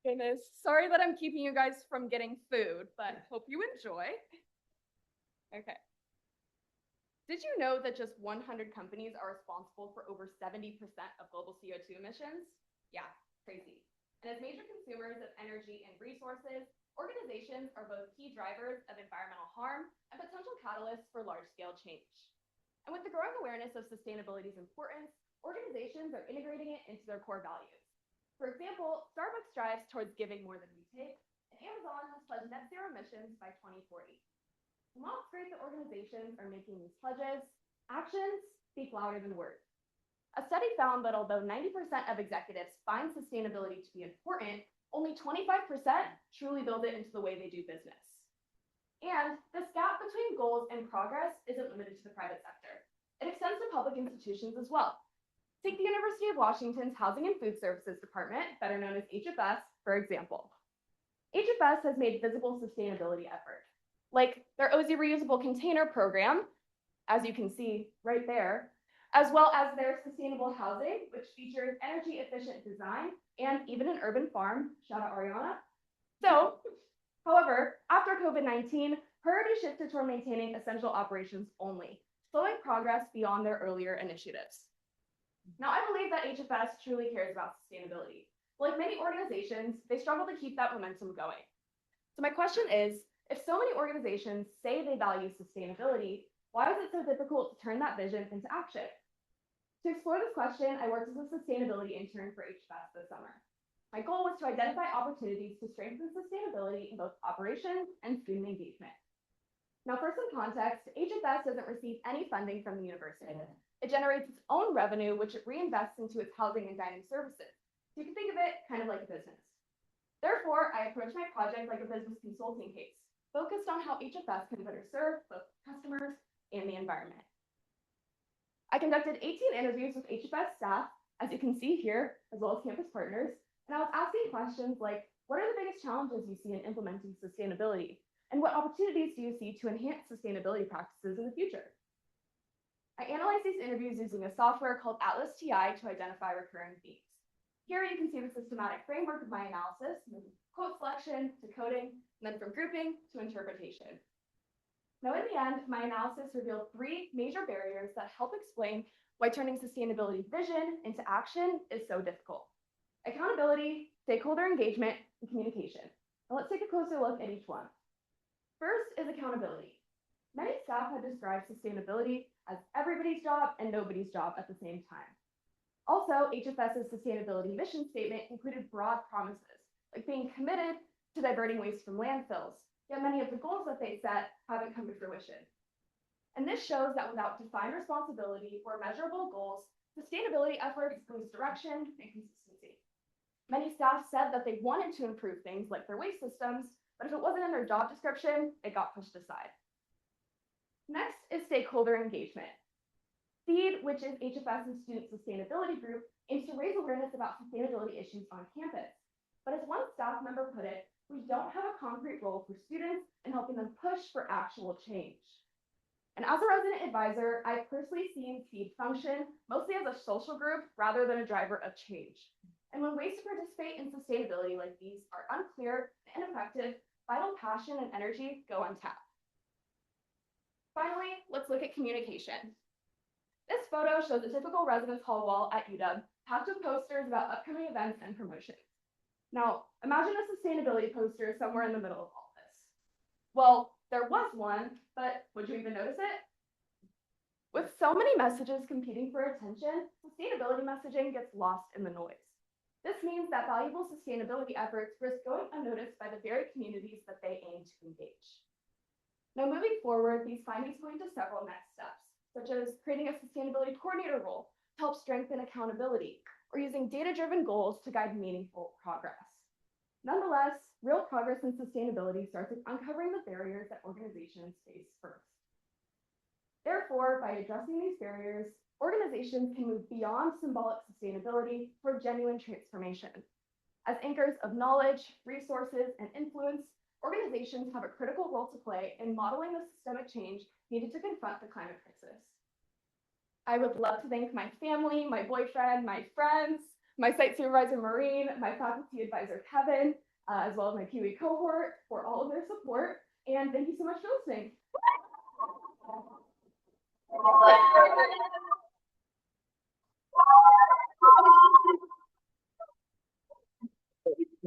Goodness, sorry that I'm keeping you guys from getting food, but hope you enjoy. Okay. Did you know that just 100 companies are responsible for over 70% of global CO2 emissions? Yeah, crazy. And as major consumers of energy and resources, organizations are both key drivers of environmental harm and potential catalysts for large-scale change. And with the growing awareness of sustainability's importance, organizations are integrating it into their core values. For example, Starbucks strives towards giving more than we take, and Amazon has pledged net zero emissions by 2040. And while it's great that organizations are making these pledges, actions speak louder than words. A study found that although 90% of executives find sustainability to be important, only 25% truly build it into the way they do business. And this gap between goals and progress isn't limited to the private sector. It extends to public institutions as well. Take the University of Washington's Housing and Food Services Department, better known as HFS, for example. HFS has made visible sustainability efforts, like their OZ reusable container program, as you can see right there, as well as their sustainable housing, which features energy efficient design and even an urban farm. Shout out Ariana. So, however, after COVID-19, priority shifted toward maintaining essential operations only, slowing progress beyond their earlier initiatives. Now, I believe that HFS truly cares about sustainability. Like many organizations, they struggle to keep that momentum going. So my question is, if so many organizations say they value sustainability, why is it so difficult to turn that vision into action? To explore this question, I worked as a sustainability intern for HFS this summer. My goal was to identify opportunities to strengthen sustainability in both operations and student engagement. Now, for some context, HFS doesn't receive any funding from the university. It generates its own revenue, which it reinvests into its housing and dining services. So you can think of it kind of like a business. Therefore, I approached my project like a business consulting case, focused on how HFS can better serve both customers and the environment. I conducted 18 interviews with HFS staff, as you can see here, as well as campus partners, and I was asking questions like, what are the biggest challenges you see in implementing sustainability? And what opportunities do you see to enhance sustainability practices in the future? I analyzed these interviews using a software called Atlas TI to identify recurring themes. Here you can see the systematic framework of my analysis, from quote selection to coding, and then from grouping to interpretation. Now, in the end, my analysis revealed 3 major barriers that help explain why turning sustainability vision into action is so difficult: accountability, stakeholder engagement, and communication. Now, let's take a closer look at each one. First is accountability. Many staff have described sustainability as everybody's job and nobody's job at the same time. Also, HFS's sustainability mission statement included broad promises, like being committed to diverting waste from landfills, yet many of the goals that they set haven't come to fruition. And this shows that without defined responsibility or measurable goals, sustainability efforts lose direction and consistency. Many staff said that they wanted to improve things like their waste systems, but if it wasn't in their job description, it got pushed aside. Next is stakeholder engagement. SEED, which is HFS's student sustainability group, aims to raise awareness about sustainability issues on campus. But as one staff member put it, we don't have a concrete role for students in helping them push for actual change. And as a resident advisor, I've personally seen SEED function mostly as a social group rather than a driver of change. And when ways to participate in sustainability like these are unclear and ineffective, vital passion and energy go untapped. Finally, let's look at communication. This photo shows a typical residence hall wall at UW, packed with posters about upcoming events and promotions. Now, imagine a sustainability poster somewhere in the middle of all this. Well, there was one, but would you even notice it? With so many messages competing for attention, sustainability messaging gets lost in the noise. This means that valuable sustainability efforts risk going unnoticed by the very communities that they aim to engage. Now, moving forward, these findings point to several next steps, such as creating a sustainability coordinator role to help strengthen accountability, or using data-driven goals to guide meaningful progress. Nonetheless, real progress in sustainability starts with uncovering the barriers that organizations face first. Therefore, by addressing these barriers, organizations can move beyond symbolic sustainability for genuine transformation. As anchors of knowledge, resources, and influence, organizations have a critical role to play in modeling the systemic change needed to confront the climate crisis. I would love to thank my family, my boyfriend, my friends, my site supervisor, Maureen, my faculty advisor, Kevin, as well as my PWE cohort for all of their support. And thank you so much for listening.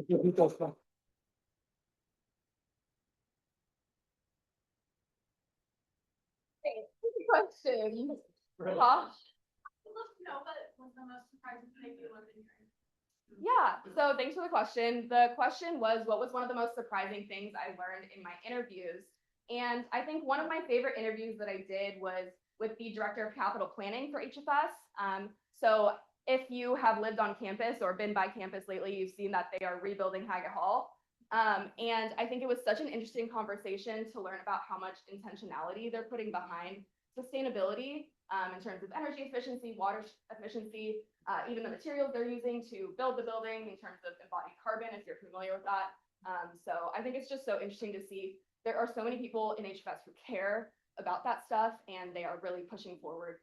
Good question. Huh? Yeah, so thanks for the question. The question was, what was one of the most surprising things I learned in my interviews? And I think one of my favorite interviews that I did was with the director of capital planning for HFS. So if you have lived on campus or been by campus lately, you've seen that they are rebuilding Haggett Hall. And I think it was such an interesting conversation to learn about how much intentionality they're putting behind sustainability in terms of energy efficiency, water efficiency, even the materials they're using to build the building in terms of embodied carbon, if you're familiar with that. So I think it's just so interesting to see there are so many people in HFS who care about that stuff, and they are really pushing forward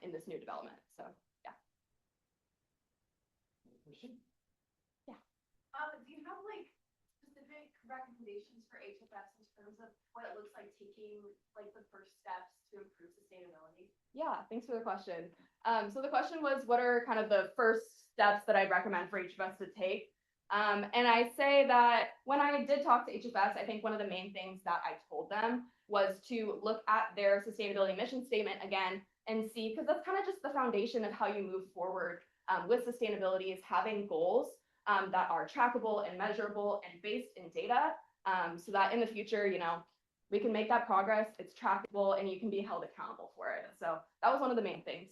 in this new development. So yeah. Yeah. Do you have like specific recommendations for HFS in terms of what it looks like taking like the first steps to improve sustainability? Yeah, thanks for the question. So the question was, what are kind of the first steps that I'd recommend for HFS to take? And I say that when I did talk to HFS, I think one of the main things that I told them was to look at their sustainability mission statement again and see, because that's kind of just the foundation of how you move forward with sustainability, is having goals that are trackable and measurable and based in data, so that in the future, we can make that progress, it's trackable, and you can be held accountable for it. So that was one of the main things.